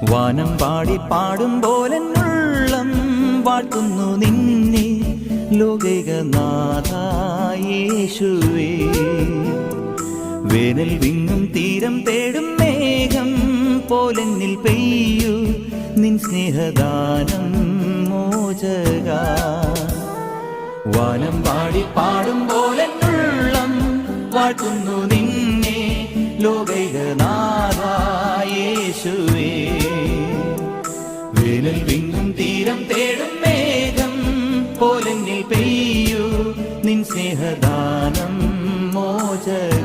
വാനം പാടി പാടും പോലെന്നുള്ളം വാഴ്ത്തുന്നു നിന്നെ ലോകൈകനാഥ യേശുവേ. വേനൽ വിങ്ങും തീരം തേടും മേഘം പോലെന്നിൽ പെയ്യൂ നിൻ സ്നേഹദാനം മോചക. വാനം പാടി പാടും പോലെന്നുള്ളം വാഴ്ത്തുന്നു നിന്നെ ലോകൈകനാഥ യേശുവേ. വേനൽ വിങ്ങും തീരം തേടും മേഘം പോലെന്നിൽ പെയ്യൂ നിൻ സ്നേഹദാനം മോചക.